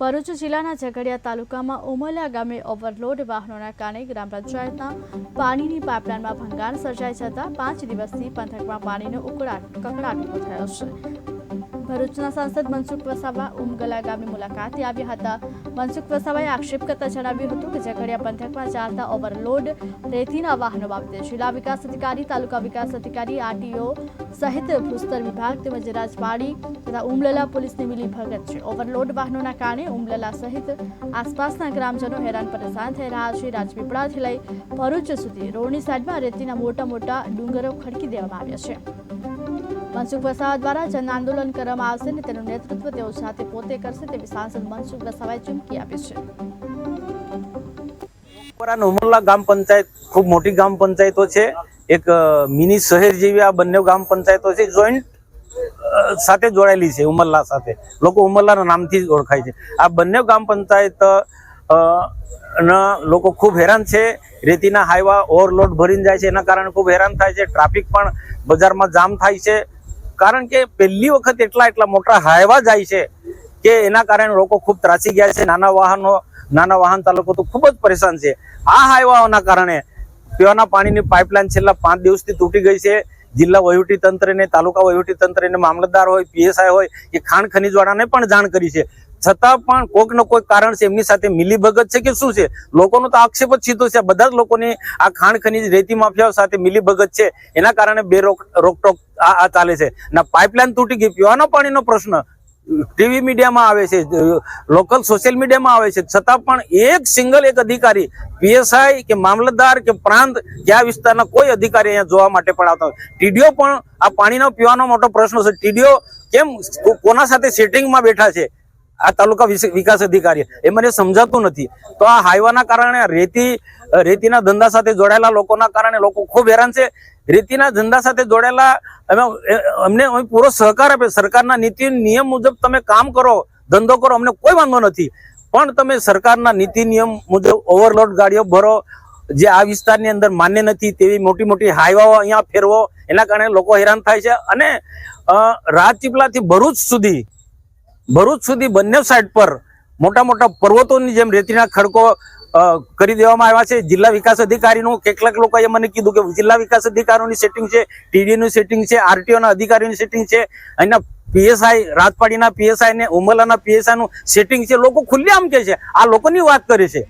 ભરૂચ જિલ્લાના ઝઘડિયા તાલુકામાં ઉમરલા ગામે ઓવરલોડ વાહનોના કારણે ગ્રામ પંચાયતના પાણીની પાઇપલાઇનમાં ભંગાણ સર્જાઈ જતા 5 દિવસથી પંથકમાં પાણીનો કકળાટ ઉભો થયો છે। ભરૂચના સાંસદ મનસુખ વસાવા ઉમગલા ગામની મુલાકાતે આવ્યા હતા। મનસુખ વસાવાએ આક્ષેપ કરતા જણાવ્યું હતું કે ઝઘડિયા પંથકમાં ચાલતા ઓવરલોડ રેતીના વાહનો બાબતે જિલ્લા વિકાસ અધિકારી, તાલુકા વિકાસ અધિકારી, આરટીઓ સહિત ભૂસ્તર વિભાગ તેમજ રાજવાડી તથા ઉમરલા પોલીસની મિલીભગત છે। ઓવરલોડ વાહનોના કારણે ઉમરલા સહિત આસપાસના ગ્રામજનો હેરાન પરેશાન થઈ રહ્યા છે। રાજપીપળાથી લઈ ભરૂચ સુધી રોડની સાઈડમાં રેતીના મોટા ડુંગરો ખડકી દેવામાં આવ્યા છે। મનસુખ વસાવા દ્વારા જન આંદોલન કરવામાં આવશે અને તેનું નેતૃત્વ તેઓ સાથે પોતે કરશે તેવી સાંસદ મનસુખ વસાવાએ ચીમકી આપી છે। ઉમરલા ગ્રામ પંચાયત ખૂબ મોટી ગ્રામ પંચાયતો છે, એક મિની શહેર જેવી આ બંને ગ્રામ પંચાયતો છે, જોઈન્ટ સાથે જોડાયેલી છે। ઉમરલા સાથે લોકો ઉમરલાના નામથી જ ઓળખાય છે। આ બંને ગ્રામ પંચાયત લોકો ખૂબ હેરાન છે। રેતીના હાઈવા ઓવરલોડ ભરીને જાય છે, એના કારણે ખૂબ હેરાન થાય છે। ટ્રાફિક પણ બજારમાં જામ થાય છે, કારણ કે પહેલી વખત એટલા મોટા હાઈવા જાય છે કે એના કારણે લોકો ખૂબ ત્રાસી ગયા છે। નાના વાહન ચાલકો તો ખૂબ જ પરેશાન છે। આ હાઈવાઓના કારણે પીવાના પાણીની પાઇપલાઇન છેલ્લા 5 દિવસથી તૂટી ગઈ છે। જિલ્લા વહીવટી તંત્રને, તાલુકા વહીવટી તંત્રને, મામલતદાર હોય, પીએસઆઈ હોય કે ખાણ ખનીજવાળાને પણ જાણ કરી છે, છતાં પણ કોઈક ને કોઈ કારણ છે એમની સાથે મિલીભગત છે કે શું છે? લોકોનો તો આક્ષેપ જ સીધો છે, બધા જ લોકોની આ ખાણ ખનીજ રેતી માફિયાઓ સાથે મિલીભગત છે, એના કારણે બે રોકટોક આ ચાલે છે। ના પાઇપલાઇન તૂટી ગઈ, પીવાના પાણીનો પ્રશ્ન ટીવી મીડિયામાં આવે છે, લોકલ સોશિયલ મીડિયામાં આવે છે, છતાં પણ એક અધિકારી, પીએસઆઈ કે મામલતદાર કે પ્રાંત કે આ વિસ્તારના કોઈ અધિકારી અહીંયા જોવા માટે પણ આવતા હોય। ટીડીઓ પણ આ પાણીનો પીવાનો મોટો પ્રશ્ન છે। ટીડીઓ કેમ કોના સાથે સેટિંગમાં બેઠા છે આ તાલુકા વિકાસ અધિકારી, એ મને સમજાતું નથી। તો આ હાઈવાના કારણે રેતીના ધંધા સાથે જોડાયેલા લોકોના કારણે લોકો ખૂબ હેરાન છે। રેતીના ધંધા સાથે જોડાયેલા અમને પૂરો સહકાર આપે, સરકારના નીતિ નિયમ મુજબ તમે કામ કરો, ધંધો કરો, અમને કોઈ વાંધો નથી, પણ તમે સરકારના નીતિ નિયમ મુજબ ઓવરલોડ ગાડીઓ ભરો, જે આ વિસ્તારની અંદર માન્ય નથી તેવી મોટી હાઈવાઓ અહીંયા ફેરવો, એના કારણે લોકો હેરાન થાય છે। અને રાજપીપળાથી ભરૂચ સુધી બંને સાઈડ પર મોટા પર્વતોની જેમ રેતીના ખડકો કરી દેવામાં આવ્યા છે। જિલ્લા વિકાસ અધિકારીનું કેટલાક લોકોએ મને કીધું કે જિલ્લા વિકાસ અધિકારીઓની સેટિંગ છે, ટીડીનું સેટિંગ છે, આરટીઓના અધિકારીઓની સેટિંગ છે, અહીંના પીએસઆઈ, રાજપાડીના પીએસઆઈ ને ઉમરલાના પીએસઆઈ નું સેટિંગ છે। લોકો ખુલ્લેઆમ કહે છે, આ લોકોની વાત કરે છે।